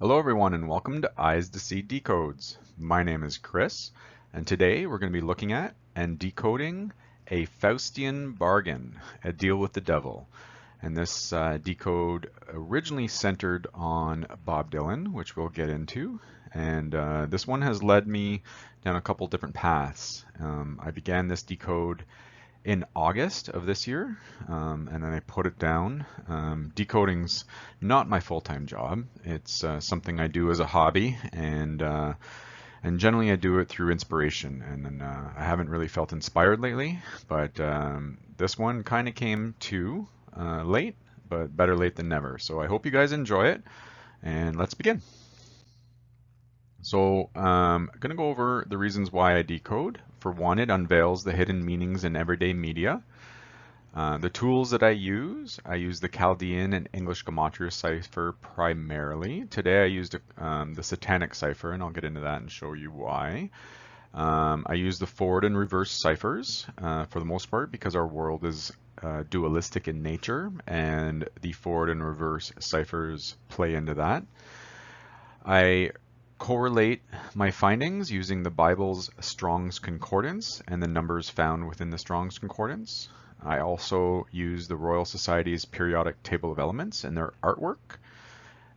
Hello everyone and welcome to Eyes to See Decodes. My name is Chris and today we're going to be looking at and decoding a Faustian Bargain, a deal with the devil. And this decode originally centered on Bob Dylan, which we'll get into. And this one has led me down a couple different paths. I began this decode in August of this year, and then I put it down. Decoding's not my full-time job. It's something I do as a hobby, and generally I do it through inspiration. And then I haven't really felt inspired lately, but this one kind of came too late, but better late than never. So I hope you guys enjoy it, and let's begin. So I'm going to go over the reasons why I decode. For one, it unveils the hidden meanings in everyday media. The tools that I use the Chaldean and English Gematria cipher primarily. Today I used the Satanic cipher, and I'll get into that and show you why. I use the forward and reverse ciphers for the most part because our world is dualistic in nature, and the forward and reverse ciphers play into that. I correlate my findings using the Bible's Strong's Concordance and the numbers found within the Strong's Concordance. I also use the Royal Society's periodic table of elements and their artwork.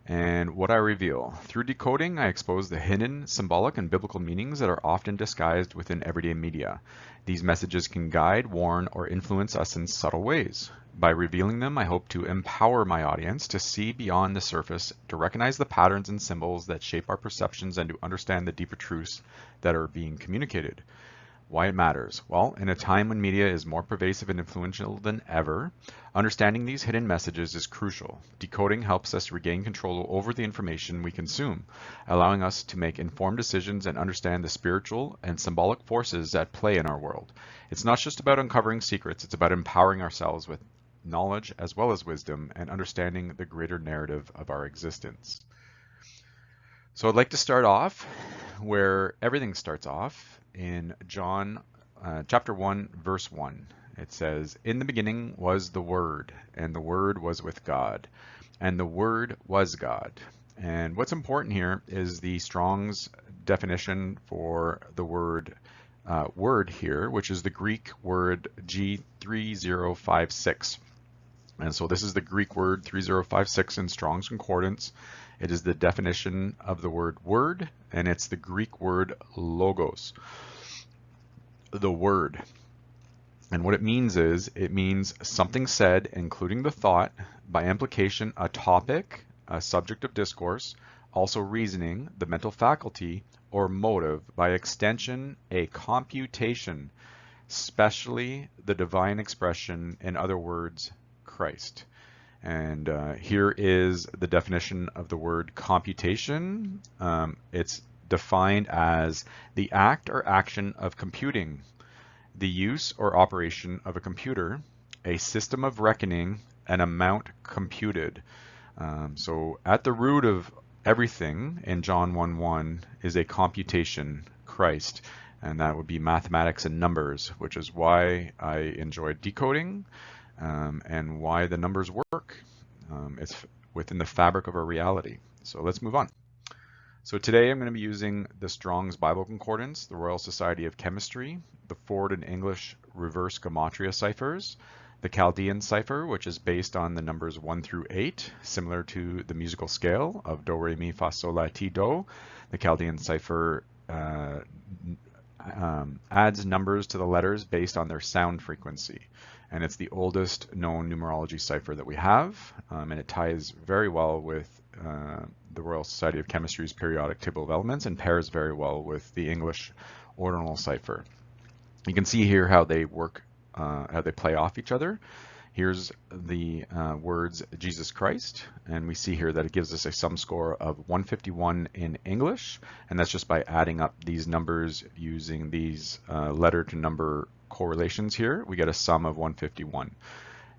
And what I reveal. Through decoding, I expose the hidden, symbolic, and biblical meanings that are often disguised within everyday media. These messages can guide, warn, or influence us in subtle ways. By revealing them, I hope to empower my audience to see beyond the surface, to recognize the patterns and symbols that shape our perceptions, and to understand the deeper truths that are being communicated. Why it matters? Well, in a time when media is more pervasive and influential than ever, understanding these hidden messages is crucial. Decoding helps us regain control over the information we consume, allowing us to make informed decisions and understand the spiritual and symbolic forces at play in our world. It's not just about uncovering secrets, it's about empowering ourselves with knowledge as well as wisdom and understanding the greater narrative of our existence. So I'd like to start off where everything starts off in John chapter 1, verse 1. It says, "In the beginning was the Word, and the Word was with God, and the Word was God." And what's important here is the Strong's definition for the word word here, which is the Greek word G3056. And so this is the Greek word 3056 in Strong's Concordance. It is the definition of the word word, and it's the Greek word logos, the word. And what it means is, it means something said, including the thought, by implication a topic, a subject of discourse, also reasoning, the mental faculty, or motive, by extension, a computation, especially the divine expression, in other words, Christ. And here is the definition of the word computation. It's defined as the act or action of computing, the use or operation of a computer, a system of reckoning, an amount computed. So at the root of everything in John 1:1 is a computation, Christ, and that would be mathematics and numbers, which is why I enjoyed decoding. And why the numbers work. It's within the fabric of our reality. So let's move on. So today I'm going to be using the Strong's Bible Concordance, the Royal Society of Chemistry, the Forward and English Reverse Gematria ciphers, the Chaldean cipher, which is based on the numbers 1 through 8, similar to the musical scale of Do, Re, Mi, Fa, Sol, La, Ti, Do. The Chaldean cipher adds numbers to the letters based on their sound frequency. And it's the oldest known numerology cipher that we have, and it ties very well with the Royal Society of Chemistry's periodic table of elements and pairs very well with the English ordinal cipher. You can see here how they work, how they play off each other. Here's the words Jesus Christ, and we see here that it gives us a sum score of 151 in English, and that's just by adding up these numbers using these letter to number correlations here. We get a sum of 151.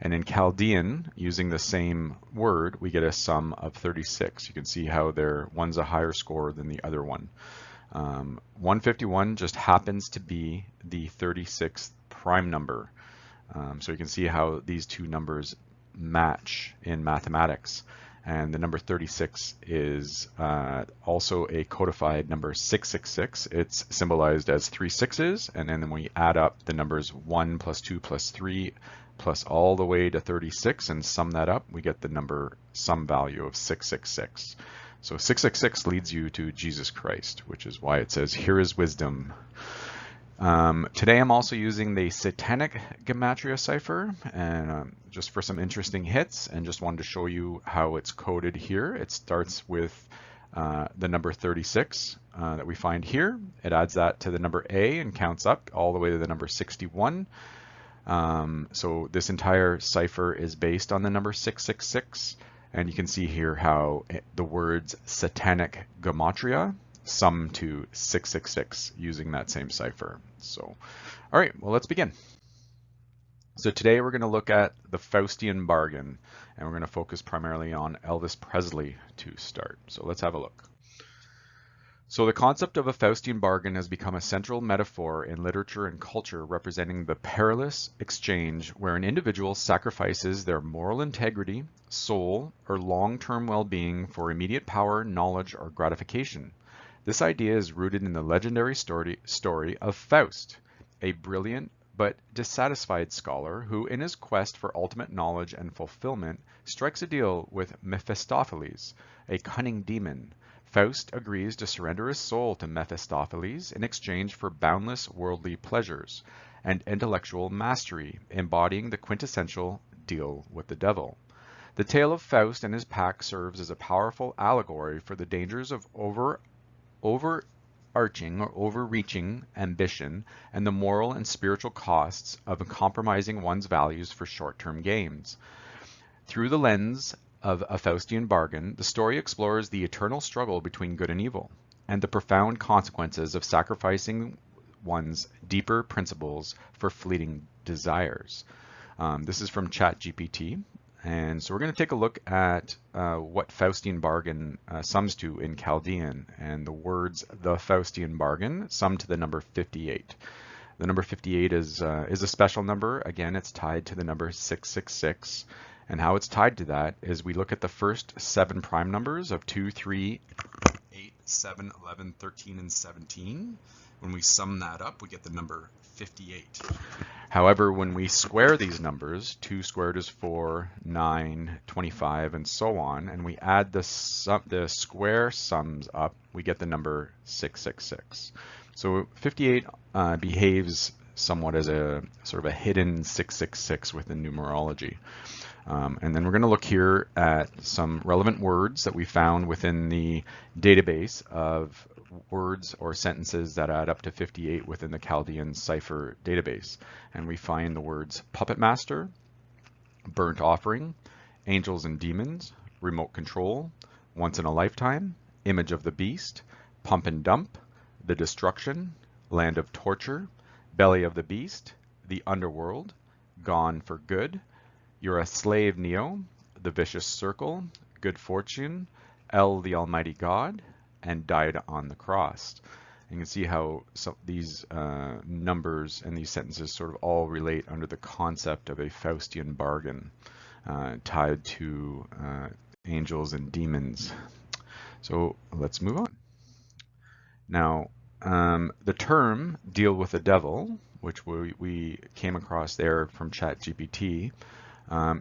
And in Chaldean, using the same word, we get a sum of 36. You can see how one's a higher score than the other one. 151 just happens to be the 36th prime number. So you can see how these two numbers match in mathematics. And the number 36 is also a codified number 666. It's symbolized as 3 sixes, and then when we add up the numbers 1 plus 2 plus 3 plus all the way to 36 and sum that up, we get the number sum value of 666. So 666 leads you to Jesus Christ, which is why it says, "Here is wisdom." Today I'm also using the Satanic Gematria cipher, and just for some interesting hits, and just wanted to show you how it's coded here. It starts with the number 36 that we find here. It adds that to the number A and counts up all the way to the number 61. So this entire cipher is based on the number 666, and you can see here how the words Satanic Gematria sum to 666 using that same cipher. So, all right, well, let's begin. So today we're going to look at the Faustian Bargain, and we're going to focus primarily on Elvis Presley to start. So let's have a look. So the concept of a Faustian bargain has become a central metaphor in literature and culture, representing the perilous exchange where an individual sacrifices their moral integrity, soul, or long-term well-being for immediate power, knowledge, or gratification. This idea is rooted in the legendary story of Faust, a brilliant but dissatisfied scholar who, in his quest for ultimate knowledge and fulfillment, strikes a deal with Mephistopheles, a cunning demon. Faust agrees to surrender his soul to Mephistopheles in exchange for boundless worldly pleasures and intellectual mastery, embodying the quintessential deal with the devil. The tale of Faust and his pack serves as a powerful allegory for the dangers of overarching or overreaching ambition and the moral and spiritual costs of compromising one's values for short-term gains. Through the lens of a Faustian bargain, the story explores the eternal struggle between good and evil, and the profound consequences of sacrificing one's deeper principles for fleeting desires. This is from ChatGPT. And so we're going to take a look at what Faustian bargain sums to in Chaldean. And the words "the Faustian bargain" sum to the number 58. The number 58 is a special number. Again, it's tied to the number 666. And how it's tied to that is we look at the first 7 prime numbers of 2, 3, 8, 7, 11, 13, and 17. When we sum that up, we get the number 58. However, when we square these numbers, 2 squared is 4, 9, 25, and so on, and we add the square sums up, we get the number 666. So 58 behaves somewhat as a sort of a hidden 666 within numerology. And then we're going to look here at some relevant words that we found within the database of words or sentences that add up to 58 within the Chaldean cipher database. And we find the words puppet master, burnt offering, angels and demons, remote control, once in a lifetime, image of the beast, pump and dump, the destruction, land of torture, belly of the beast, the underworld, gone for good, you're a slave Neo, the vicious circle, good fortune, El the Almighty God, and died on the cross. You can see how these numbers and these sentences sort of all relate under the concept of a Faustian bargain tied to angels and demons. So let's move on. Now, the term "deal with the devil," which we came across there from ChatGPT,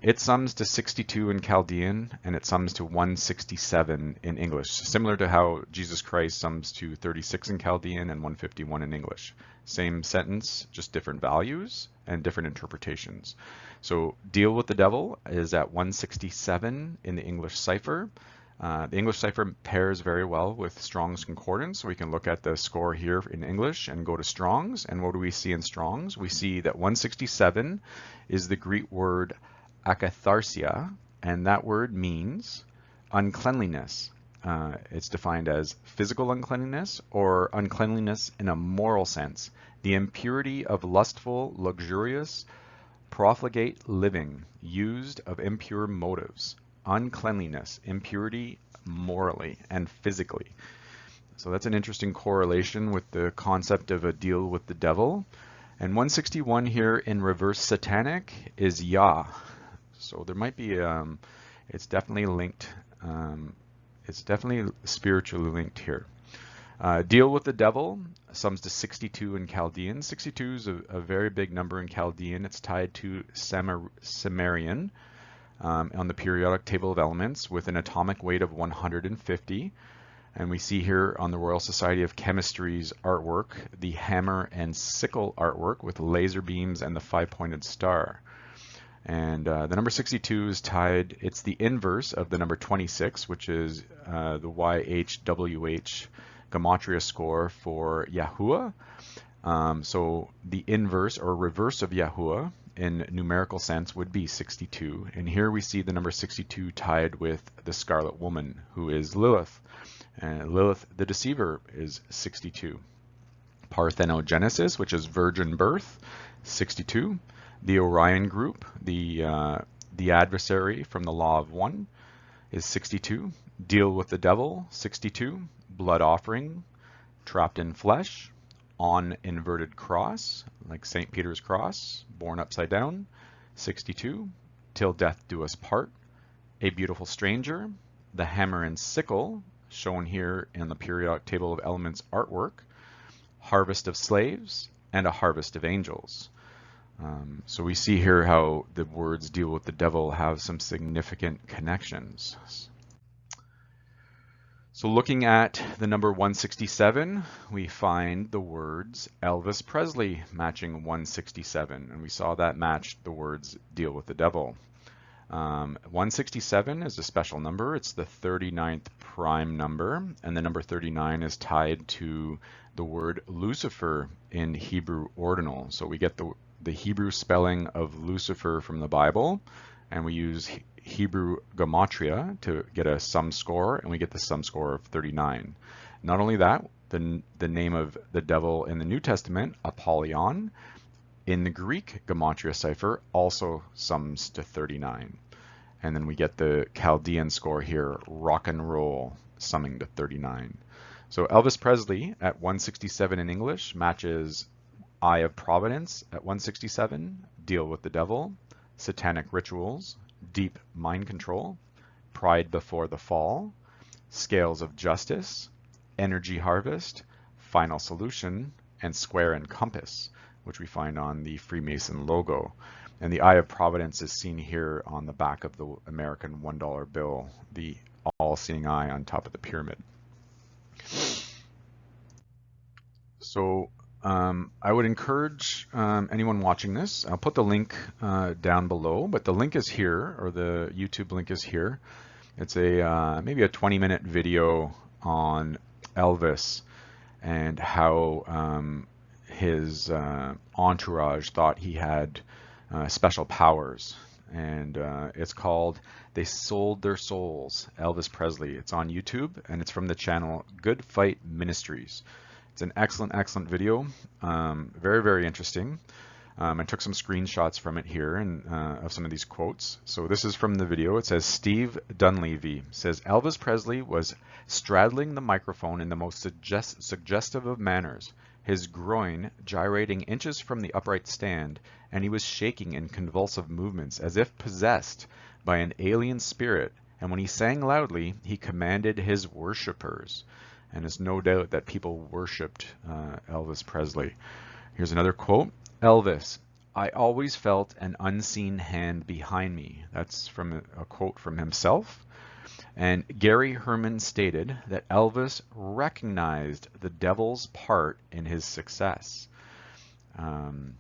it sums to 62 in Chaldean, and it sums to 167 in English, similar to how Jesus Christ sums to 36 in Chaldean and 151 in English. Same sentence, just different values and different interpretations. So deal with the devil is at 167 in the English cipher. The English cipher pairs very well with Strong's Concordance. So we can look at the score here in English and go to Strong's. And what do we see in Strong's? We see that 167 is the Greek word akatharsia, and that word means uncleanliness. It's defined as physical uncleanliness or uncleanliness in a moral sense, the impurity of lustful, luxurious, profligate living, used of impure motives. Uncleanliness, impurity morally and physically. So that's an interesting correlation with the concept of a deal with the devil. And 161 here in reverse satanic is Yah. So there might be, it's definitely linked it's definitely spiritually linked here. Deal with the devil sums to 62 in Chaldean. 62 is a very big number in Chaldean. It's tied to Sumerian on the periodic table of elements with an atomic weight of 150. And we see here on the Royal Society of Chemistry's artwork, the hammer and sickle artwork with laser beams and the 5-pointed star. And the number 62 is tied, it's the inverse of the number 26, which is the YHWH Gematria score for Yahuwah. So the inverse or reverse of Yahuwah in numerical sense would be 62. And here we see the number 62 tied with the Scarlet Woman, who is Lilith. And Lilith, the deceiver, is 62. Parthenogenesis, which is virgin birth, 62. The Orion group, the adversary from the law of one, is 62. Deal with the devil, 62. Blood offering, trapped in flesh, on inverted cross, like St. Peter's cross, born upside down, 62. Till death do us part. A beautiful stranger, the hammer and sickle, shown here in the periodic table of elements artwork, harvest of slaves, and a harvest of angels. So we see here how the words deal with the devil have some significant connections. So looking at the number 167, we find the words Elvis Presley matching 167, and we saw that matched the words deal with the devil. 167 is a special number. It's the 39th prime number, and the number 39 is tied to the word Lucifer in Hebrew ordinal. So we get the Hebrew spelling of Lucifer from the Bible, and we use Hebrew gematria to get a sum score, and we get the sum score of 39. Not only that, the name of the devil in the New Testament, Apollyon, in the Greek gematria cipher also sums to 39. And then we get the Chaldean score here, rock and roll, summing to 39. So Elvis Presley at 167 in English matches Eye of Providence at 167, Deal with the Devil, Satanic Rituals, Deep Mind Control, Pride Before the Fall, Scales of Justice, Energy Harvest, Final Solution, and Square and Compass, which we find on the Freemason logo. And the Eye of Providence is seen here on the back of the American $1 bill, the all-seeing eye on top of the pyramid. So I would encourage anyone watching this, I'll put the link down below, but the link is here, or the YouTube link is here. It's a maybe a 20-minute video on Elvis and how his entourage thought he had special powers. And it's called They Sold Their Souls, Elvis Presley. It's on YouTube, and it's from the channel Good Fight Ministries. It's an excellent, excellent video. Very, very interesting. I took some screenshots from it here and of some of these quotes. So this is from the video. It says, Steve Dunleavy says, Elvis Presley was straddling the microphone in the most suggestive of manners, his groin gyrating inches from the upright stand, and he was shaking in convulsive movements as if possessed by an alien spirit. And when he sang loudly, he commanded his worshippers. And it's no doubt that people worshipped Elvis Presley. Here's another quote. Elvis, I always felt an unseen hand behind me. That's from a quote from himself. And Gary Herman stated that Elvis recognized the devil's part in his success. And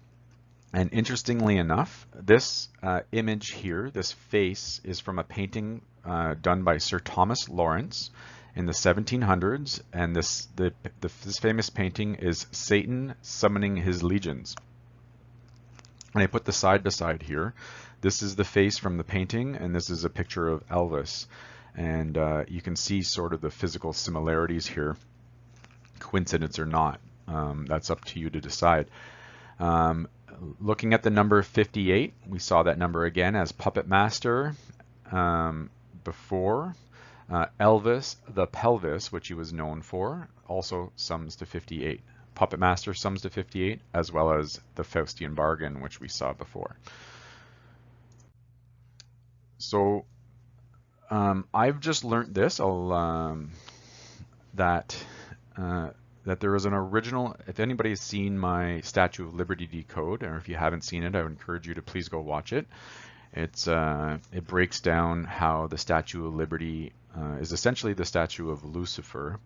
interestingly enough, this image here, this face, is from a painting done by Sir Thomas Lawrence in the 1700s, and this famous painting is Satan Summoning His Legions. And I put the side by side here. This is the face from the painting, and this is a picture of Elvis. And you can see sort of the physical similarities here, coincidence or not. That's up to you to decide. Looking at the number 58, we saw that number again as Puppet Master before. Elvis the Pelvis, which he was known for, also sums to 58. Puppet Master sums to 58, as well as the Faustian Bargain, which we saw before. So I've just learned this. That that there was an original. If anybody has seen my Statue of Liberty Decode, or if you haven't seen it, I would encourage you to please go watch it. It breaks down how the Statue of Liberty is essentially the statue of Lucifer,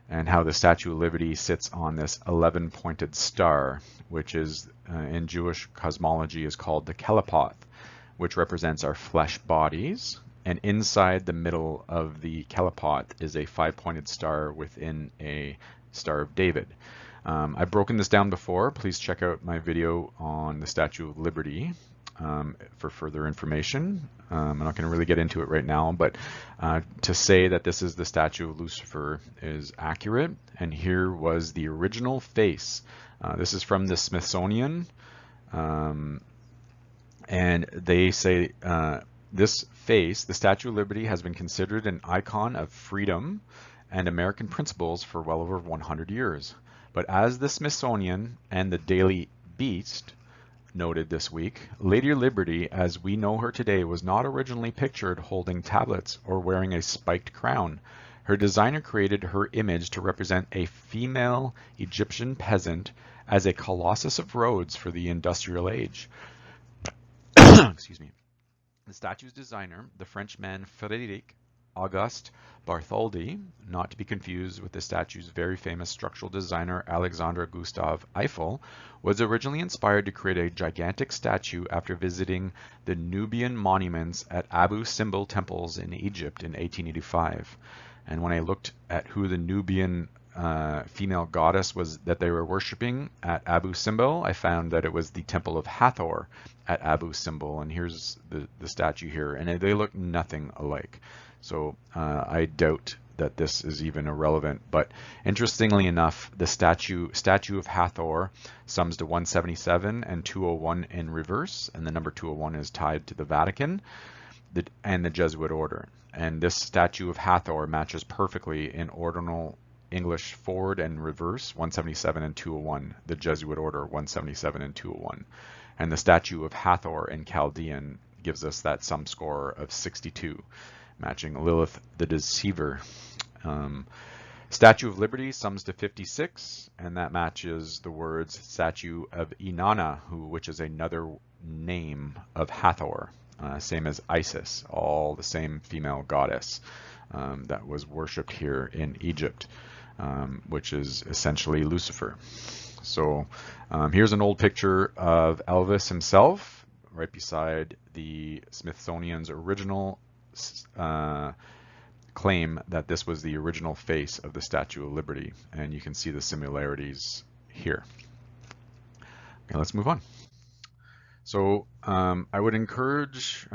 and how the Statue of Liberty sits on this 11-pointed star, which is in Jewish cosmology is called the Kelepoth, which represents our flesh bodies. And inside the middle of the Kelepoth is a 5-pointed star within a Star of David. I've broken this down before. Please check out my video on the Statue of Liberty for further information. I'm not going to really get into it right now, but to say that this is the statue of Lucifer is accurate. And here was the original face. This is from the Smithsonian, and they say this face, the Statue of Liberty, has been considered an icon of freedom and American principles for well over 100 years. But as the Smithsonian and the Daily Beast noted this week, Lady Liberty, as we know her today, was not originally pictured holding tablets or wearing a spiked crown. Her designer created her image to represent a female Egyptian peasant as a colossus of Rhodes for the industrial age. Excuse me. The statue's designer, the Frenchman Frédéric Auguste Bartholdi, not to be confused with the statue's very famous structural designer Alexandre Gustave Eiffel, was originally inspired to create a gigantic statue after visiting the Nubian monuments at Abu Simbel temples in Egypt in 1885. And when I looked at who the Nubian female goddess was that they were worshipping at Abu Simbel, I found that it was the temple of Hathor at Abu Simbel, and here's the statue here, and they look nothing alike. So I doubt that this is even irrelevant. But interestingly enough, the statue of Hathor sums to 177 and 201 in reverse, and the number 201 is tied to the Vatican and the Jesuit order. And this statue of Hathor matches perfectly in ordinal English forward and reverse, 177 and 201, the Jesuit order 177 and 201. And the statue of Hathor in Chaldean gives us that sum score of 62, matching Lilith the Deceiver. Statue of Liberty sums to 56, and that matches the words statue of Inanna, which is another name of Hathor, same as Isis, all the same female goddess that was worshipped here in Egypt, which is essentially Lucifer. So here's an old picture of Elvis himself, right beside the Smithsonian's original claim that this was the original face of the Statue of Liberty, and you can see the similarities here. Okay, let's move on. So I would encourage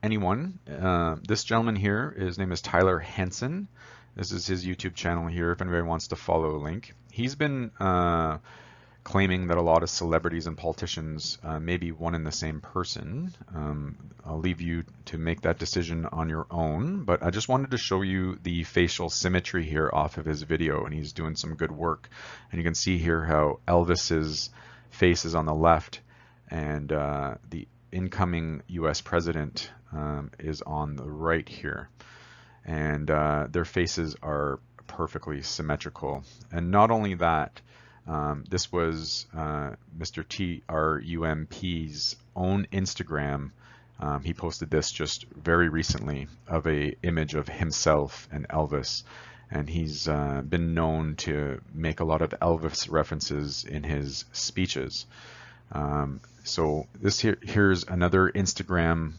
anyone, this gentleman here, his name is Tyler Henson. This is his YouTube channel here, if anybody wants to follow a link. He's been claiming that a lot of celebrities and politicians may be one and the same person. I'll leave you to make that decision on your own, but I just wanted to show you the facial symmetry here off of his video, and he's doing some good work. And you can see here how Elvis's face is on the left, and the incoming US president is on the right here. And their faces are perfectly symmetrical. And not only that, this was Mr. TRUMP's own Instagram. He posted this just very recently of an image of himself and Elvis, and he's been known to make a lot of Elvis references in his speeches. So here's another Instagram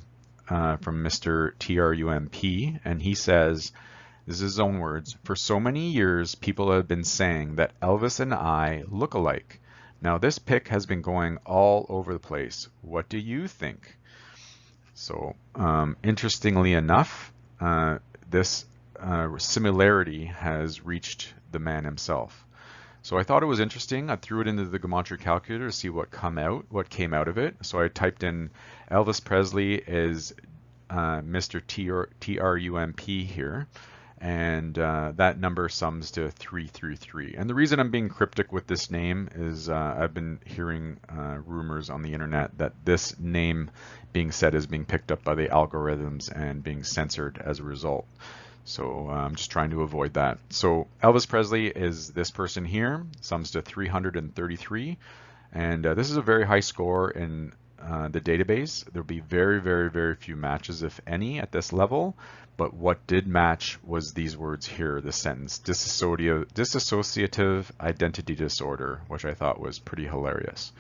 from Mr. TRUMP, and he says, this is his own words, "For so many years, people have been saying that Elvis and I look alike. Now this pic has been going all over the place. What do you think?" So interestingly enough, this similarity has reached the man himself. So I thought it was interesting. I threw it into the gematria calculator to see what came out of it. So I typed in Elvis Presley as Mr. TRUMP here, and that number sums to 333. And the reason I'm being cryptic with this name is I've been hearing rumors on the internet that this name being said is being picked up by the algorithms and being censored as a result. So I'm just trying to avoid that. So Elvis Presley is this person here, sums to 333. And this is a very high score in the database. There'll be very, very, very few matches, if any, at this level. But what did match was these words here, the sentence, dissociative identity disorder, which I thought was pretty hilarious.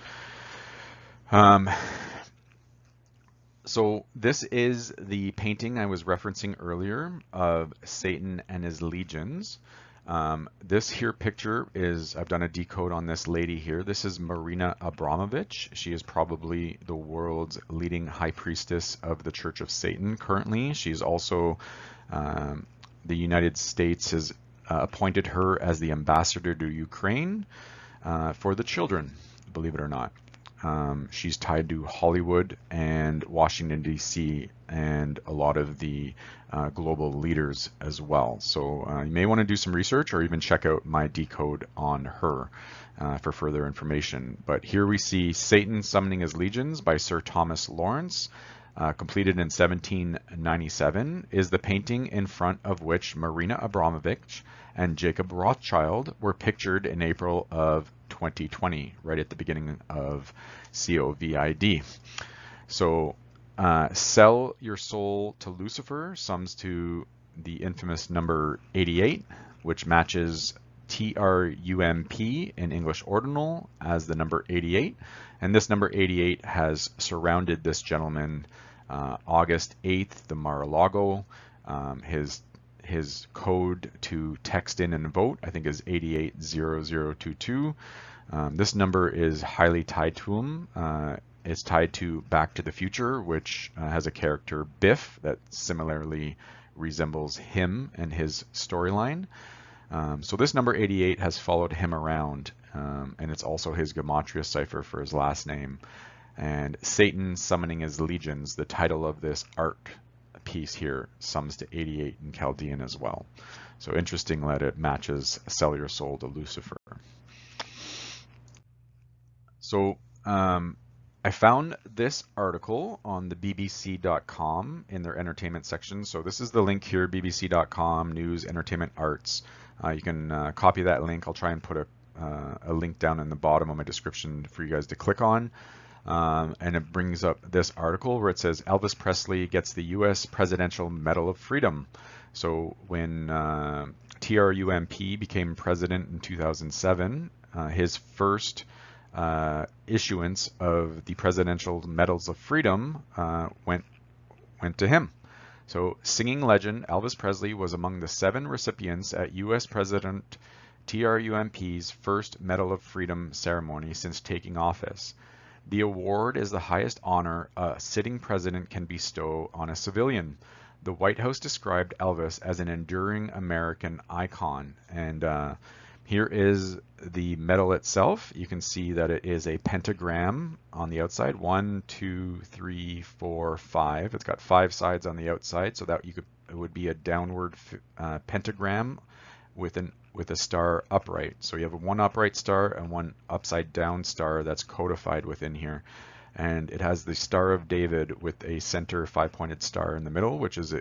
So this is the painting I was referencing earlier of Satan and his legions. This here picture is, I've done a decode on this lady here. This is Marina Abramovich. She is probably the world's leading high priestess of the Church of Satan currently. She's also, the United States has appointed her as the ambassador to Ukraine for the children, believe it or not. She's tied to Hollywood and Washington, D.C., and a lot of the global leaders as well. So you may want to do some research or even check out my decode on her for further information. But here we see Satan Summoning His Legions by Sir Thomas Lawrence, completed in 1797, is the painting in front of which Marina Abramovich and Jacob Rothschild were pictured in April of 2020, right at the beginning of COVID. So sell your soul to Lucifer sums to the infamous number 88, which matches TRUMP in English Ordinal as the number 88. And this number 88 has surrounded this gentleman August 8th, the Mar-a-Lago. His code to text in and vote, I think, is 880022. This number is highly tied to him. It's tied to Back to the Future, which has a character, Biff, that similarly resembles him and his storyline. So this number 88 has followed him around, and it's also his gematria cipher for his last name. And Satan Summoning His Legions, the title of this art piece here, sums to 88 in Chaldean as well. So interesting that it matches Sell Your Soul to Lucifer. So I found this article on the BBC.com in their entertainment section. So this is the link here, BBC.com, News, Entertainment, Arts. You can copy that link. I'll try and put a link down in the bottom of my description for you guys to click on. And it brings up this article where it says Elvis Presley gets the U.S. Presidential Medal of Freedom. So when TRUMP became president in 2007, his first issuance of the Presidential Medals of Freedom went to him. So singing legend Elvis Presley was among the 7 recipients at U.S. President TRUMP's first Medal of Freedom ceremony since taking office. The award is the highest honor a sitting president can bestow on a civilian. The White House described Elvis as an enduring American icon. And here is the medal itself. You can see that it is a pentagram on the outside. 1, 2, 3, 4, 5. It's got 5 sides on the outside, so that it would be a downward pentagram with a star upright. So you have one upright star and one upside down star that's codified within here. And it has the Star of David with a center 5-pointed star in the middle, which is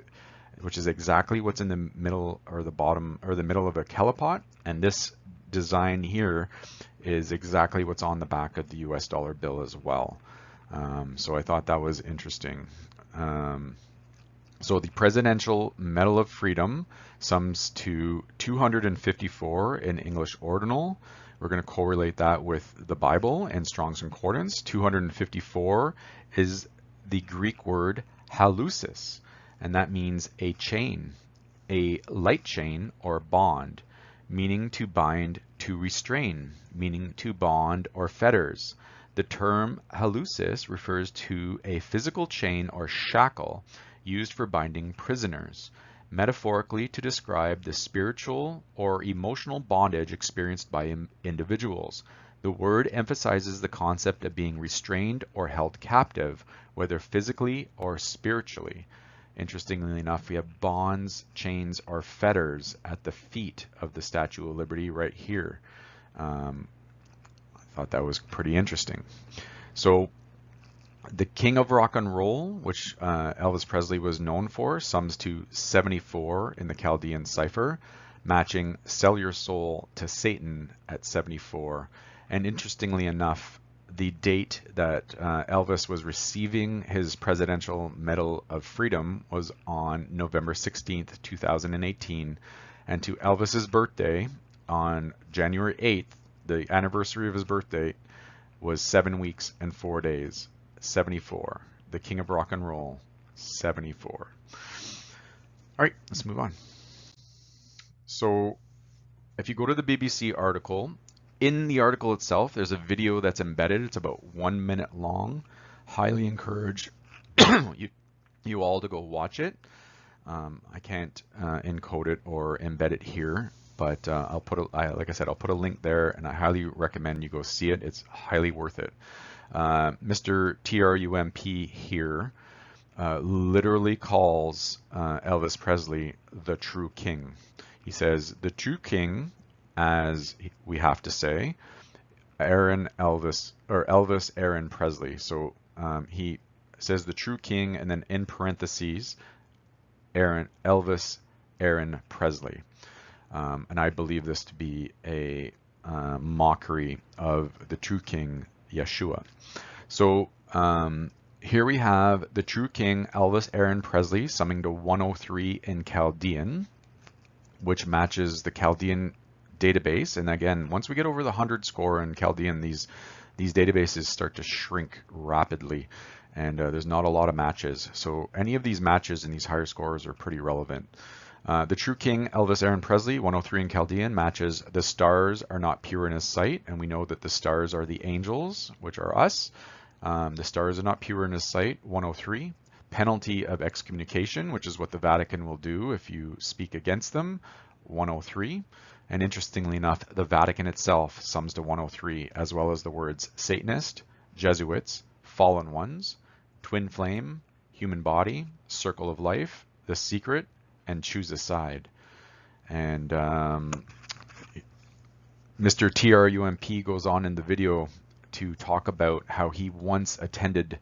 exactly what's in the middle or the bottom or the middle of a calipot. And this design here is exactly what's on the back of the US dollar bill as well. So I thought that was interesting. So the Presidential Medal of Freedom sums to 254 in English Ordinal. We're going to correlate that with the Bible and Strong's Concordance. 254 is the Greek word halusis, and that means a chain, a light chain or bond, meaning to bind, to restrain, meaning to bond or fetters. The term halusis refers to a physical chain or shackle used for binding prisoners, metaphorically to describe the spiritual or emotional bondage experienced by individuals. The word emphasizes the concept of being restrained or held captive, whether physically or spiritually. Interestingly enough, we have bonds, chains, or fetters at the feet of the Statue of Liberty right here. I thought that was pretty interesting. So the King of Rock and Roll, which Elvis Presley was known for, sums to 74 in the Chaldean cipher, matching Sell Your Soul to Satan at 74. And interestingly enough, the date that Elvis was receiving his Presidential Medal of Freedom was on November 16th, 2018. And to Elvis's birthday on January 8th, the anniversary of his birthday, was 7 weeks and 4 days. 74. The King of Rock and Roll, 74. All right, let's move on. So if you go to the BBC article, in the article itself, there's a video that's embedded. It's about 1 minute long. Highly encourage you all to go watch it. I can't encode it or embed it here, but I'll put like I said, I'll put a link there, and I highly recommend you go see it. It's highly worth it. Mr. Trump here literally calls Elvis Presley the true king. He says the true king, as we have to say, Elvis Aaron Presley. So he says the true king, and then in parentheses, Elvis Aaron Presley. And I believe this to be a mockery of the true king, Yeshua. So here we have the true king, Elvis Aaron Presley, summing to 103 in Chaldean, which matches the Chaldean database. And again, once we get over the 100 score in Chaldean, these databases start to shrink rapidly, and there's not a lot of matches. So any of these matches in these higher scores are pretty relevant. The true king, Elvis Aaron Presley, 103 in Chaldean, matches the stars are not pure in his sight, and we know that the stars are the angels, which are us. The stars are not pure in his sight, 103. Penalty of excommunication, which is what the Vatican will do if you speak against them, 103. And interestingly enough, the Vatican itself sums to 103, as well as the words Satanist, Jesuits, Fallen Ones, Twin Flame, Human Body, Circle of Life, The Secret, and Choose a Side. And Mr. Trump goes on in the video to talk about how he once attended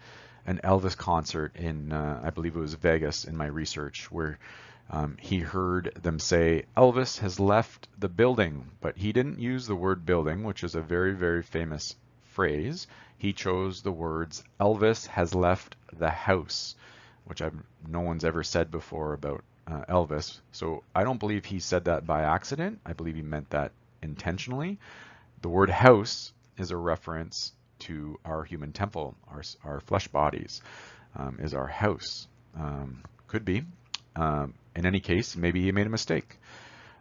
an Elvis concert in, I believe it was Vegas in my research, where he heard them say, Elvis has left the building, but he didn't use the word building, which is a very, very famous phrase. He chose the words, Elvis has left the house, which no one's ever said before about Elvis. So I don't believe he said that by accident. I believe he meant that intentionally. The word house is a reference to our human temple, our flesh bodies is our house. Could be. In any case, maybe he made a mistake.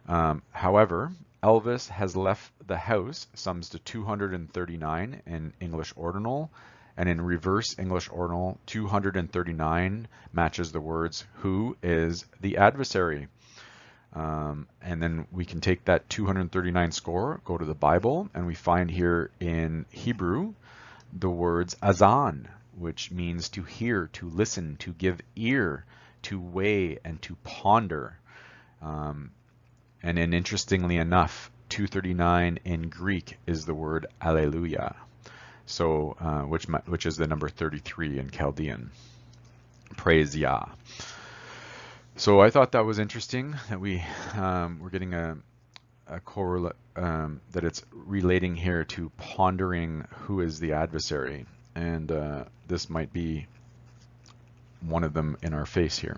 However, Elvis has left the house sums to 239 in English Ordinal, and in reverse English Ordinal, 239 matches the words, who is the adversary? And then we can take that 239 score, go to the Bible, and we find here in Hebrew the words azan, which means to hear, to listen, to give ear, to weigh, and to ponder. And then interestingly enough, 239 in Greek is the word alleluia, so which is the number 33 in Chaldean. Praise Yah. So I thought that was interesting that we're getting a correlate that it's relating here to pondering who is the adversary, and this might be one of them in our face here.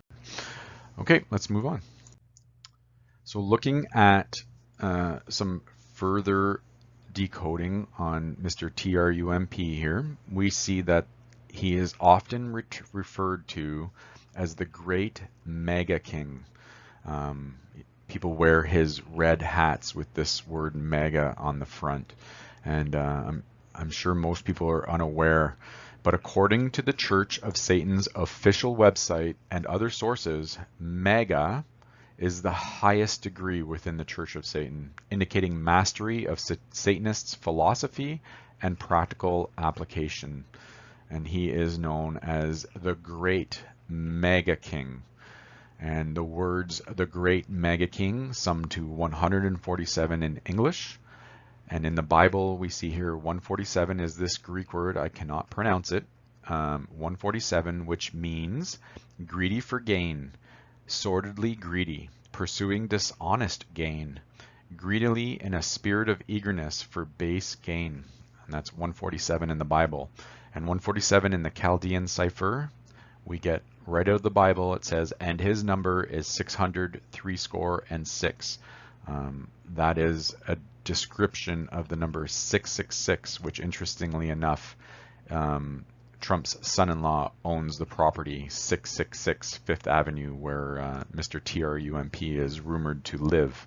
Okay, let's move on. So looking at some further decoding on Mr. Trump here, we see that he is often referred to as the Great Mega King. People wear his red hats with this word mega on the front, and I'm sure most people are unaware, but according to the Church of Satan's official website and other sources, mega is the highest degree within the Church of Satan, indicating mastery of Satanists' philosophy and practical application. And he is known as the Great Mega King. And the words the great mega king sum to 147 in English. And in the Bible, we see here 147 is this Greek word, I cannot pronounce it, 147, which means greedy for gain, sordidly greedy, pursuing dishonest gain, greedily in a spirit of eagerness for base gain. And that's 147 in the Bible. And 147 in the Chaldean cipher, we get right out of the Bible, it says, and his number is 666. That is a description of the number 666, which interestingly enough, Trump's son-in-law owns the property 666 Fifth Avenue where Mr. Trump is rumored to live.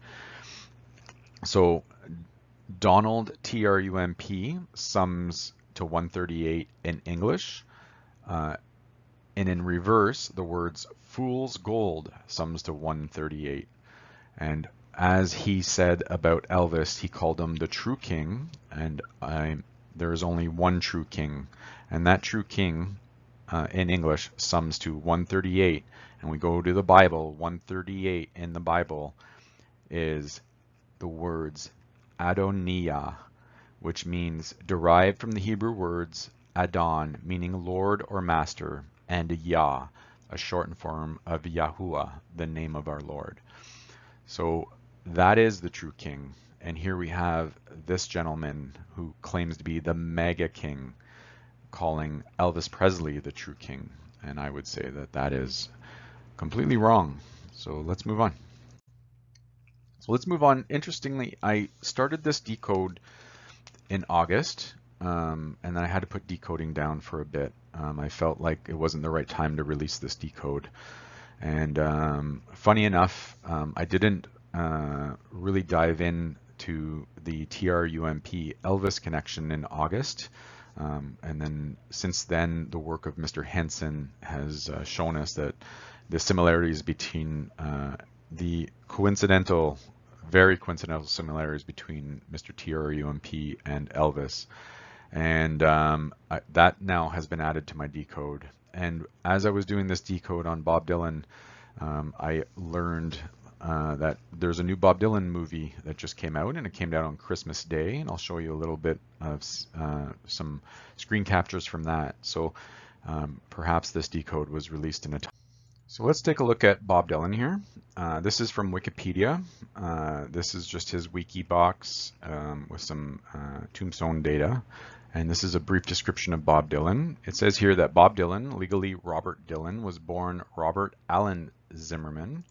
So Donald Trump sums to 138 in English, and in reverse, the words fool's gold sums to 138. And as he said about Elvis, he called him the true king, and there is only one true king, and that true king in English sums to 138. And we go to the Bible, 138 in the Bible is the words Adoniah, which means derived from the Hebrew words Adon, meaning Lord or Master, and Yah, a shortened form of Yahuwah, the name of our Lord. So that is the true king. And here we have this gentleman who claims to be the mega king, calling Elvis Presley the true king. And I would say that that is completely wrong. So let's move on. Interestingly, I started this decode in August, and then I had to put decoding down for a bit. I felt like it wasn't the right time to release this decode. And funny enough, I didn't really dive into the Trump Elvis connection in August. And then since then, the work of Mr. Henson has shown us that the similarities between the very coincidental similarities between Mr. Trump and Elvis. And that now has been added to my decode. And as I was doing this decode on Bob Dylan, I learned that there's a new Bob Dylan movie that just came out, and it came out on Christmas Day, and I'll show you a little bit of some screen captures from that. So perhaps this decode was released in a time. So let's take a look at Bob Dylan here. This is from Wikipedia. This is just his wiki box with some tombstone data. And this is a brief description of Bob Dylan. It says here that Bob Dylan, legally Robert Dylan, was born Robert Allen Zimmerman.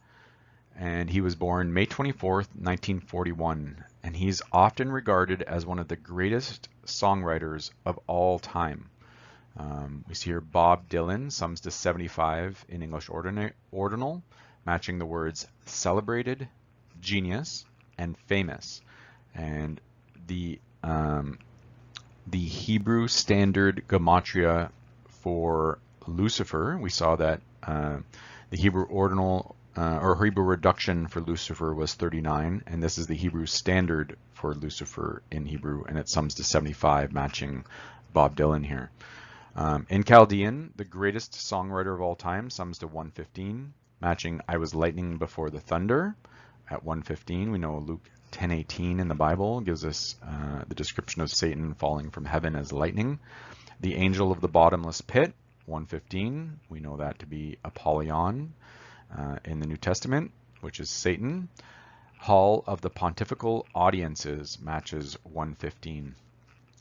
And he was born May 24th, 1941. And he's often regarded as one of the greatest songwriters of all time. We see here Bob Dylan sums to 75 in English ordinal, matching the words celebrated, genius, and famous. And the Hebrew standard gematria for Lucifer, we saw that the Hebrew ordinal or Hebrew reduction for Lucifer was 39, and this is the Hebrew standard for Lucifer in Hebrew, and it sums to 75, matching Bob Dylan here. In Chaldean, the greatest songwriter of all time sums to 115, matching I was lightning before the thunder at 115. We know Luke 10:18 in the Bible gives us the description of Satan falling from heaven as lightning. The angel of the bottomless pit, 115. We know that to be Apollyon in the New Testament, which is Satan. Hall of the Pontifical Audiences matches 115.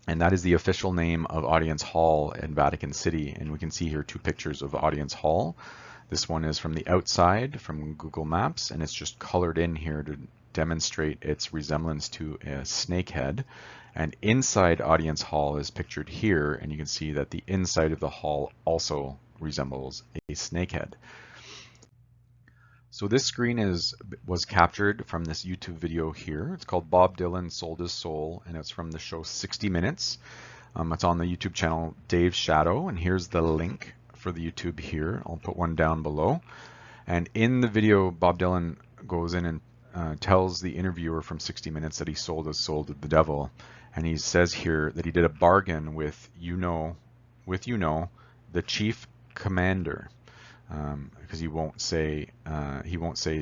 And that is the official name of Audience Hall in Vatican City. And we can see here two pictures of Audience Hall. This one is from the outside from Google Maps, and it's just colored in here to demonstrate its resemblance to a snake head. And inside Audience Hall is pictured here, and you can see that the inside of the hall also resembles a snake head. So this screen was captured from this YouTube video here. It's called Bob Dylan Sold His Soul, and it's from the show 60 Minutes. It's on the YouTube channel Dave's Shadow, and here's the link for the YouTube here. I'll put one down below. And in the video, Bob Dylan goes in and tells the interviewer from 60 Minutes that he sold his soul to the devil. And he says here that he did a bargain with the chief commander. because he won't say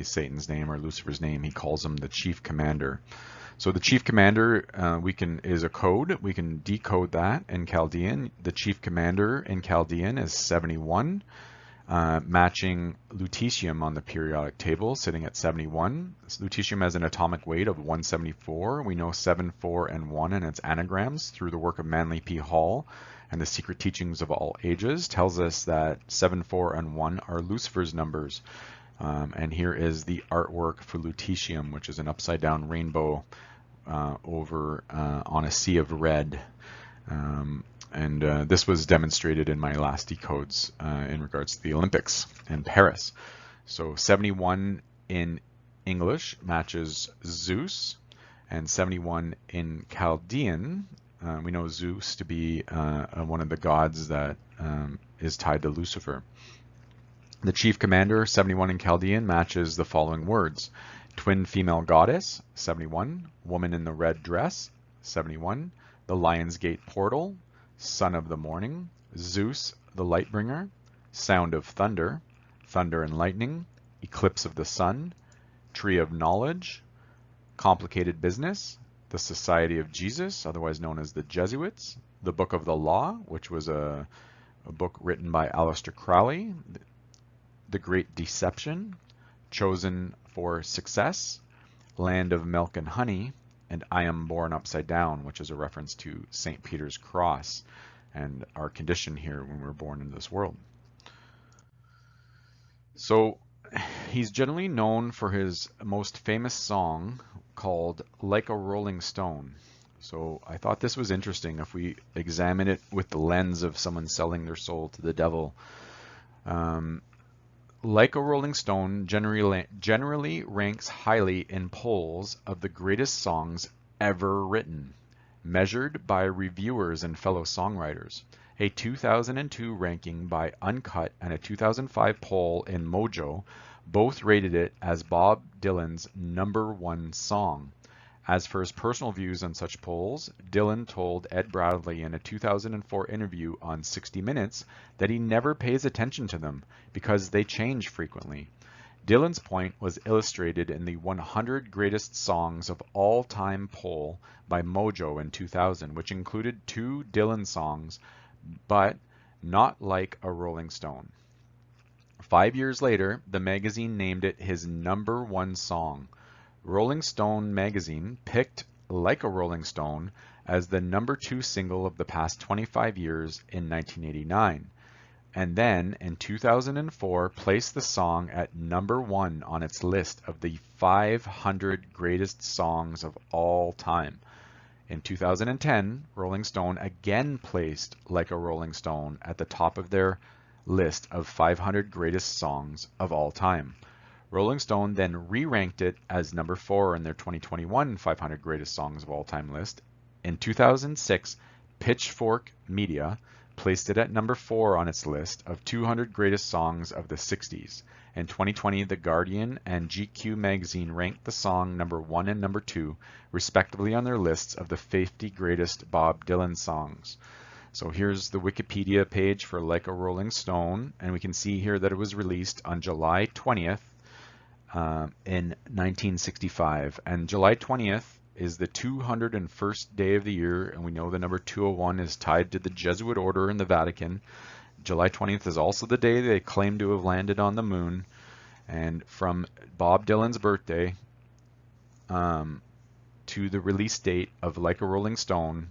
Satan's name or Lucifer's name. He calls him the chief commander. So the chief commander is a code. We can decode that in Chaldean. The chief commander in Chaldean is 71, matching lutetium on the periodic table, sitting at 71. Lutetium has an atomic weight of 174. We know 7, 4, and 1 and its anagrams through the work of Manly P. Hall and the Secret Teachings of All Ages tells us that 7, 4, and 1 are Lucifer's numbers. And here is the artwork for lutetium, which is an upside down rainbow over on a sea of red. This was demonstrated in my last decodes in regards to the Olympics in Paris. So 71 in English matches Zeus, and 71 in Chaldean, we know Zeus to be one of the gods that is tied to Lucifer. The chief commander, 71 in Chaldean, matches the following words: twin female goddess, 71, woman in the red dress, 71, the Lion's Gate portal, son of the morning, Zeus, the light bringer, sound of thunder, thunder and lightning, eclipse of the sun, tree of knowledge, complicated business, the Society of Jesus, otherwise known as the Jesuits, the Book of the Law, which was a book written by Aleister Crowley, the Great Deception, chosen for success, land of milk and honey, and I am born upside down, which is a reference to St. Peter's cross and our condition here when we're born into this world. So he's generally known for his most famous song called Like a Rolling Stone. So I thought this was interesting if we examine it with the lens of someone selling their soul to the devil. Like a Rolling Stone generally ranks highly in polls of the greatest songs ever written, measured by reviewers and fellow songwriters. A 2002 ranking by Uncut and a 2005 poll in Mojo both rated it as Bob Dylan's #1 song. As for his personal views on such polls, Dylan told Ed Bradley in a 2004 interview on 60 Minutes that he never pays attention to them because they change frequently. Dylan's point was illustrated in the 100 Greatest Songs of All Time poll by Mojo in 2000, which included 2 Dylan songs, but not Like a Rolling Stone. 5 years later, the magazine named it his #1 song. Rolling Stone magazine picked Like a Rolling Stone as the #2 single of the past 25 years in 1989, and then in 2004 placed the song at #1 on its list of the 500 greatest songs of all time. In 2010, Rolling Stone again placed Like a Rolling Stone at the top of their list of 500 greatest songs of all time. Rolling Stone then re-ranked it as #4 in their 2021 500 Greatest Songs of All Time list. In 2006, Pitchfork Media placed it at #4 on its list of 200 Greatest Songs of the 60s. In 2020, The Guardian and GQ magazine ranked the song #1 and #2, respectively, on their lists of the 50 greatest Bob Dylan songs. So here's the Wikipedia page for Like a Rolling Stone, and we can see here that it was released on July 20th, in 1965, and July 20th is the 201st day of the year, and we know the number 201 is tied to the Jesuit order in the Vatican. July 20th is also the day they claim to have landed on the moon, and from Bob Dylan's birthday to the release date of Like a Rolling Stone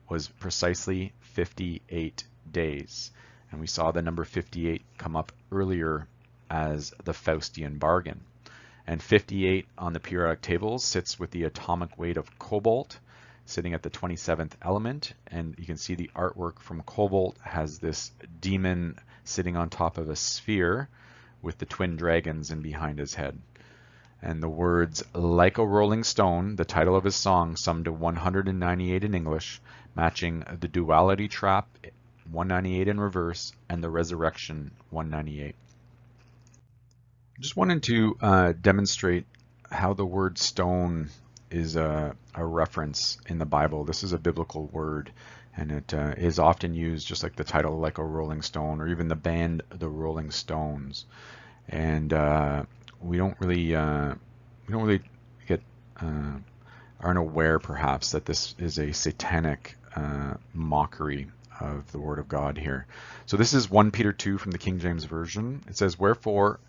was precisely 58 days, and we saw the number 58 come up earlier as the Faustian Bargain. And 58 on the periodic table sits with the atomic weight of cobalt, sitting at the 27th element. And you can see the artwork from cobalt has this demon sitting on top of a sphere with the twin dragons in behind his head. And the words Like a Rolling Stone, the title of his song, summed to 198 in English, matching the duality trap, 198 in reverse, and the resurrection, 198. Just wanted to demonstrate how the word stone is a reference in the Bible. This is a biblical word, and it is often used just like the title, like a Rolling Stone, or even the band, the Rolling Stones. And we don't really get aren't aware perhaps that this is a satanic mockery of the Word of God here. So this is 1 Peter 2 from the King James Version. It says, "Wherefore,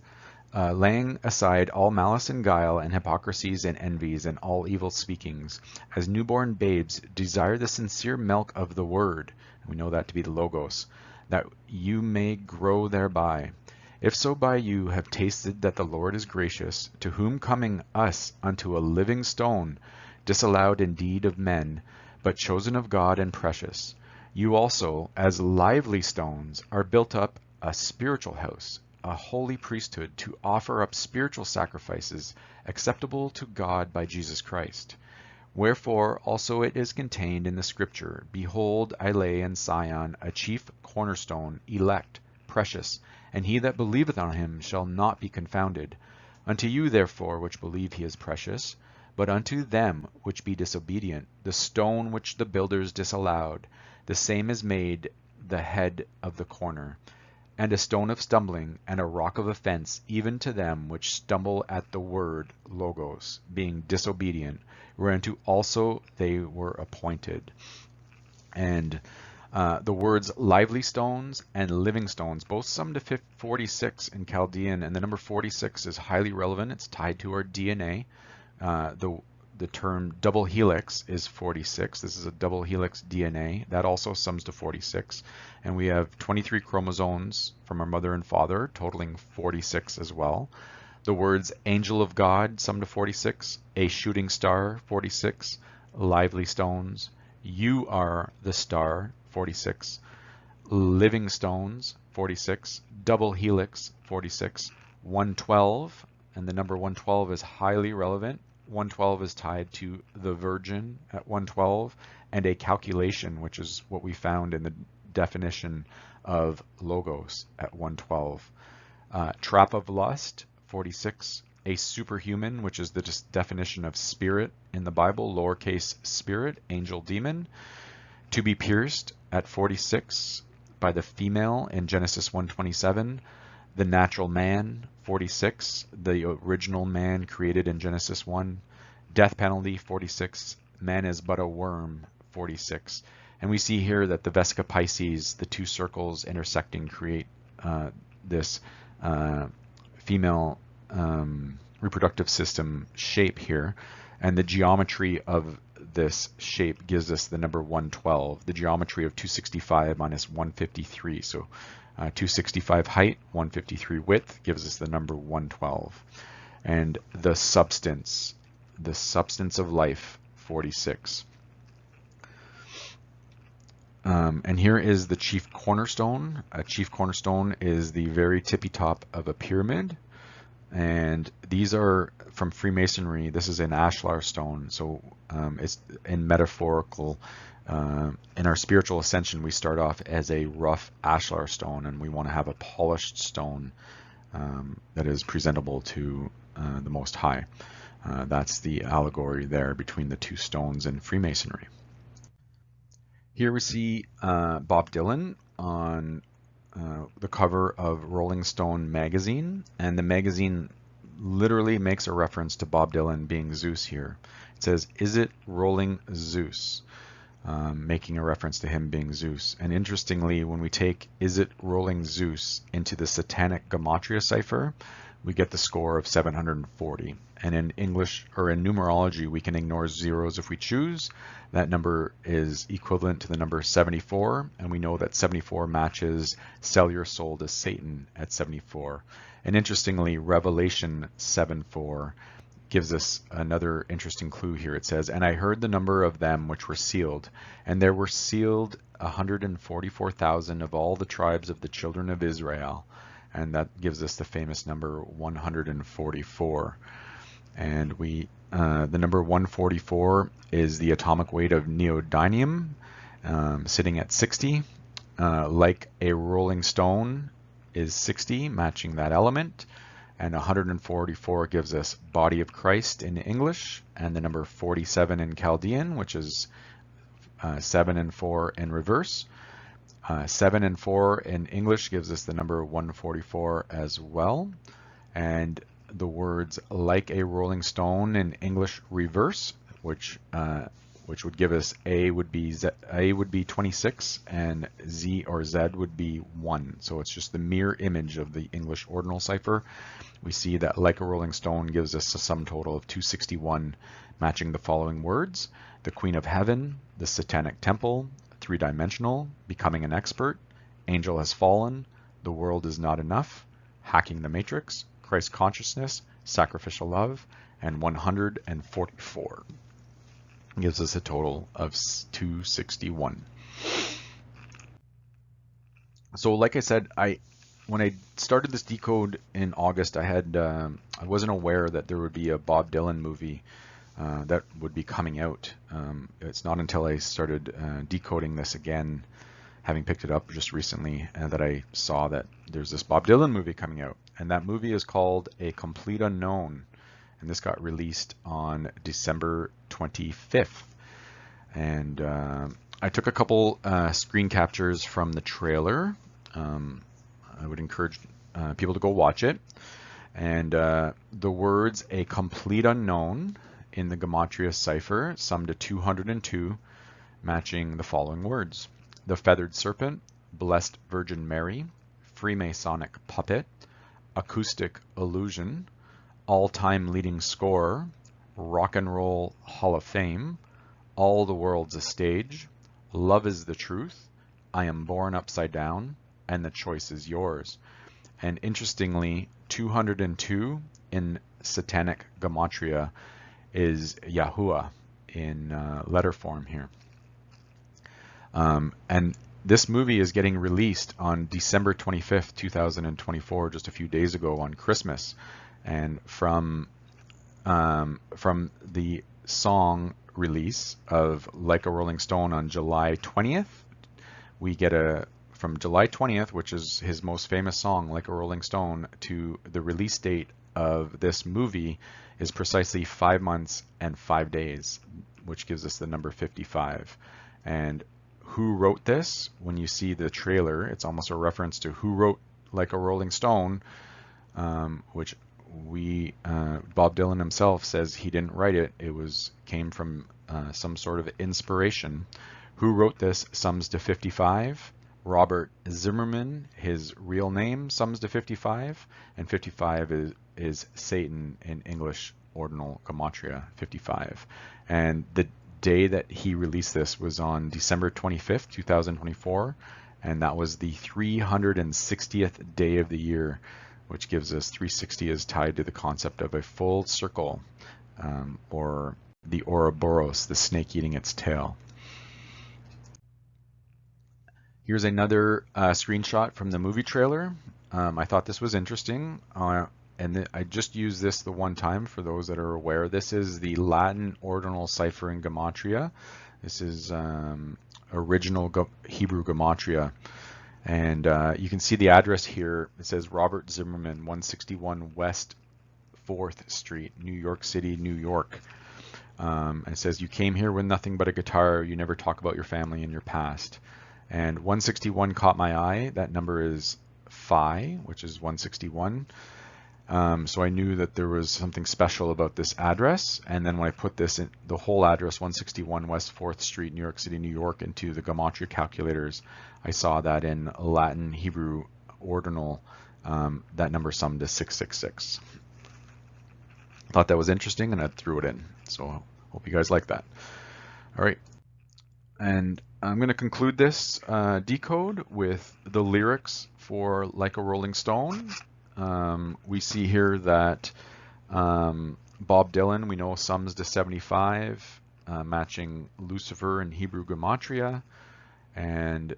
laying aside all malice and guile and hypocrisies and envies and all evil speakings, as newborn babes desire the sincere milk of the Word," and we know that to be the Logos, "that you may grow thereby. If so by you have tasted that the Lord is gracious, to whom coming us unto a living stone, disallowed indeed of men, but chosen of God and precious, you also, as lively stones, are built up a spiritual house, a holy priesthood, to offer up spiritual sacrifices acceptable to God by Jesus Christ. Wherefore also it is contained in the Scripture, Behold, I lay in Sion a chief cornerstone, elect, precious, and he that believeth on him shall not be confounded. Unto you therefore which believe he is precious, but unto them which be disobedient, the stone which the builders disallowed, the same is made the head of the corner, and a stone of stumbling, and a rock of offense, even to them which stumble at the word Logos, being disobedient, whereunto also they were appointed." And the words lively stones and living stones both sum to 46 in Chaldean, and the number 46 is highly relevant. It's tied to our DNA. The term double helix is 46. This is a double helix DNA. That also sums to 46. And we have 23 chromosomes from our mother and father, totaling 46 as well. The words angel of God sum to 46, a shooting star, 46, lively stones, you are the star, 46, living stones, 46, double helix, 46, 112, and the number 112 is highly relevant. 112 is tied to the Virgin at 112, and a calculation, which is what we found in the definition of Logos at 112. Trap of lust, 46. A superhuman, which is the definition of spirit in the Bible, lowercase spirit, angel, demon. To be pierced at 46 by the female in Genesis 1:27. The natural man, 46, the original man created in Genesis 1. Death penalty, 46. Man is but a worm, 46. And we see here that the Vesica Pisces, the two circles intersecting, create this female reproductive system shape here. And the geometry of this shape gives us the number 112, the geometry of 265 minus 153. So 265 height, 153 width gives us the number 112. And the substance of life, 46. And here is the chief cornerstone. A chief cornerstone is the very tippy top of a pyramid. And these are from Freemasonry. This is an ashlar stone. So it's in metaphorical. In our spiritual ascension, we start off as a rough ashlar stone, and we want to have a polished stone that is presentable to the Most High. That's the allegory there between the two stones in Freemasonry. Here we see Bob Dylan on the cover of Rolling Stone magazine, and the magazine literally makes a reference to Bob Dylan being Zeus here. It says, "Is it Rolling Zeus?" Making a reference to him being Zeus. And interestingly, when we take "Is it Rolling Zeus" into the satanic gematria cipher, we get the score of 740. And in English, or in numerology, we can ignore zeros if we choose. That number is equivalent to the number 74, and we know that 74 matches "Sell Your Soul to Satan" at 74. And interestingly, Revelation 7:4 gives us another interesting clue here. It says, "And I heard the number of them which were sealed, and there were sealed 144,000 of all the tribes of the children of Israel." And that gives us the famous number 144. And the number 144 is the atomic weight of neodymium, sitting at 60. Like a rolling stone is 60, matching that element. And 144 gives us body of Christ in English, and the number 47 in Chaldean, which is 7 and 4 in reverse. 7 and 4 in English gives us the number 144 as well. And the words like a rolling stone in English reverse, which would give us A would be 26 and Z or Z would be 1. So it's just the mirror image of the English ordinal cipher. We see that like a rolling stone gives us a sum total of 261, matching the following words: the Queen of Heaven, the Satanic Temple, three-dimensional, becoming an expert, angel has fallen, the world is not enough, hacking the matrix, Christ consciousness, sacrificial love, and 144. Gives us a total of 261. So like I said, when I started this Decode in August, I wasn't aware that there would be a Bob Dylan movie that would be coming out. It's not until I started decoding this again, having picked it up just recently, that I saw that there's this Bob Dylan movie coming out, and that movie is called A Complete Unknown, and this got released on December 25th. And I took a couple screen captures from the trailer. I would encourage people to go watch it. And the words A Complete Unknown in the Gematria cipher sum to 202, matching the following words: the Feathered Serpent, Blessed Virgin Mary, Freemasonic Puppet, Acoustic Illusion, All-Time Leading Scorer, Rock and Roll Hall of Fame, All the World's a Stage, Love is the Truth, I Am Born Upside Down, and The Choice is Yours. And interestingly, 202 in Satanic Gematria is Yahuwah in letter form here. And this movie is getting released on December 25th, 2024, just a few days ago on Christmas. And from the song release of Like a Rolling Stone on July 20th, we get from July 20th, which is his most famous song, Like a Rolling Stone, to the release date of this movie is precisely 5 months and 5 days, which gives us the number 55. And who wrote this? When you see the trailer, it's almost a reference to who wrote Like a Rolling Stone, which Bob Dylan himself says he didn't write it. It came from some sort of inspiration. Who wrote this sums to 55. Robert Zimmerman, his real name, sums to 55, and 55 is Satan in English ordinal Gematria, 55. And the day that he released this was on December 25th, 2024, and that was the 360th day of the year, which gives us 360 is tied to the concept of a full circle, or the Ouroboros, the snake eating its tail. Here's another screenshot from the movie trailer. I thought this was interesting, and I just used this the one time for those that are aware. This is the Latin ordinal cipher in Gematria. This is original Hebrew Gematria. And you can see the address here. It says Robert Zimmerman, 161 West 4th Street, New York City, New York. And it says, you came here with nothing but a guitar. You never talk about your family and your past. And 161 caught my eye. That number is Phi, which is 161. So I knew that there was something special about this address. And then when I put this in, the whole address, 161 West 4th Street, New York City, New York, into the Gematria calculators, I saw that in Latin Hebrew ordinal, that number summed to 666. Thought that was interesting, and I threw it in. So hope you guys like that. All right. And I'm going to conclude this decode with the lyrics for Like a Rolling Stone. We see here that Bob Dylan, we know, sums to 75, matching Lucifer in Hebrew Gematria. And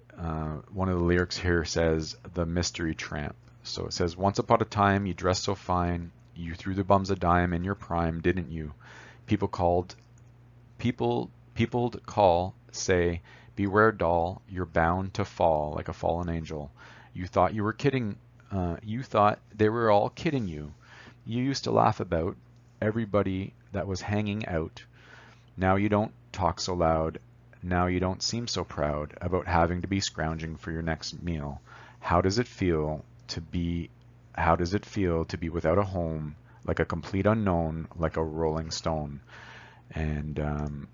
one of the lyrics here says, the mystery tramp. So it says, once upon a time, you dressed so fine, you threw the bums a dime in your prime, didn't you? People call, say, beware doll, you're bound to fall like a fallen angel. You thought you were kidding. You thought they were all kidding you. you used to laugh about everybody that was hanging out. Now you don't talk so loud. Now you don't seem so proud about having to be scrounging for your next meal. How does it feel to be without a home, like a complete unknown, like a rolling stone? And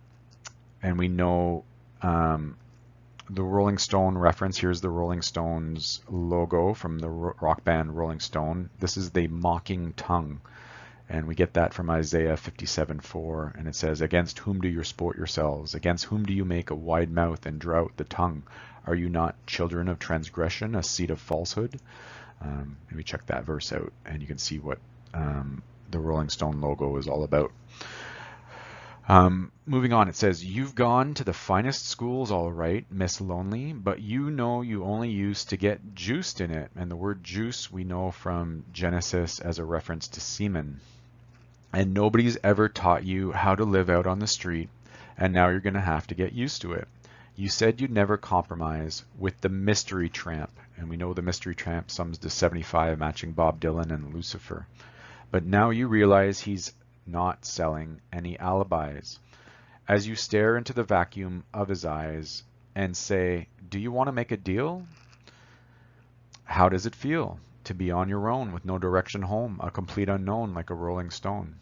we know the Rolling Stone reference. Here's the Rolling Stones logo from the rock band Rolling Stone. This is the mocking tongue. And we get that from Isaiah 57:4, and it says, "Against whom do you sport yourselves? Against whom do you make a wide mouth and draw out the tongue? Are you not children of transgression, a seed of falsehood?" Maybe check that verse out, and you can see what the Rolling Stone logo is all about. Moving on, it says, "You've gone to the finest schools, all right, Miss Lonely, but you know you only used to get juiced in it." And the word juice we know from Genesis as a reference to semen. "And nobody's ever taught you how to live out on the street, and now you're going to have to get used to it. You said you'd never compromise with the mystery tramp." And we know the mystery tramp sums to 75, matching Bob Dylan and Lucifer. "But now you realize he's not selling any alibis. As you stare into the vacuum of his eyes and say, 'Do you want to make a deal?' How does it feel to be on your own with no direction home, a complete unknown like a rolling stone?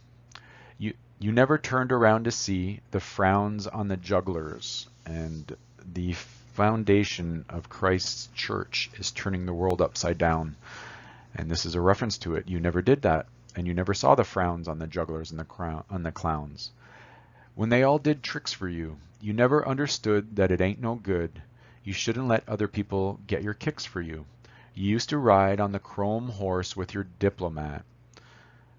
You never turned around to see the frowns on the jugglers, and the foundation of Christ's church is turning the world upside down." And this is a reference to it. You never did that. And you never saw the frowns on the jugglers and on the clowns. When they all did tricks for you, you never understood that it ain't no good. You shouldn't let other people get your kicks for you. You used to ride on the chrome horse with your diplomat,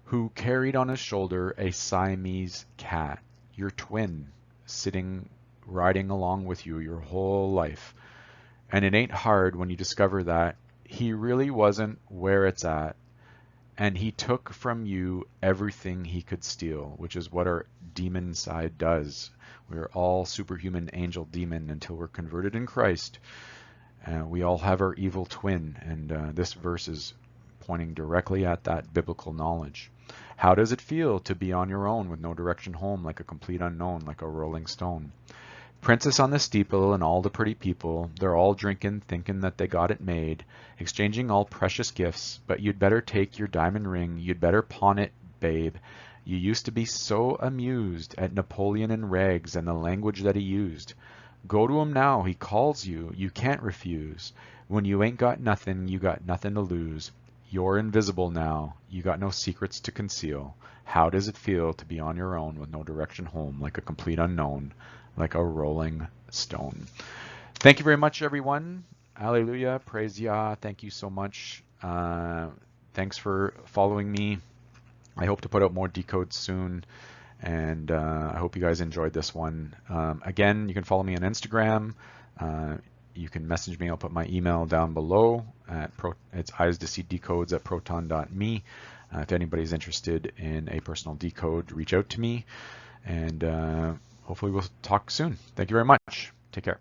who carried on his shoulder a Siamese cat, your twin, riding along with you your whole life. And it ain't hard when you discover that he really wasn't where it's at, and he took from you everything he could steal, which is what our demon side does. We're all superhuman angel demon until we're converted in Christ. We all have our evil twin, and this verse is pointing directly at that biblical knowledge. How does it feel to be on your own with no direction home, like a complete unknown, like a rolling stone? Princess on the steeple and all the pretty people, they're all drinking, thinking that they got it made, exchanging all precious gifts, but you'd better take your diamond ring, you'd better pawn it, babe. You used to be so amused at Napoleon and rags and the language that he used. Go to him now, he calls you, you can't refuse. When you ain't got nothing, you got nothing to lose. You're invisible now, you got no secrets to conceal. How does it feel to be on your own with no direction home, like a complete unknown, like a rolling stone?" Thank you very much, everyone. Hallelujah. Praise Yah. Thank you so much. Thanks for following me. I hope to put out more decodes soon, and I hope you guys enjoyed this one. Again, you can follow me on Instagram. You can message me. I'll put my email down below. It's eyes-to-see-decodes@proton.me. If anybody's interested in a personal decode, reach out to me, and hopefully we'll talk soon. Thank you very much. Take care.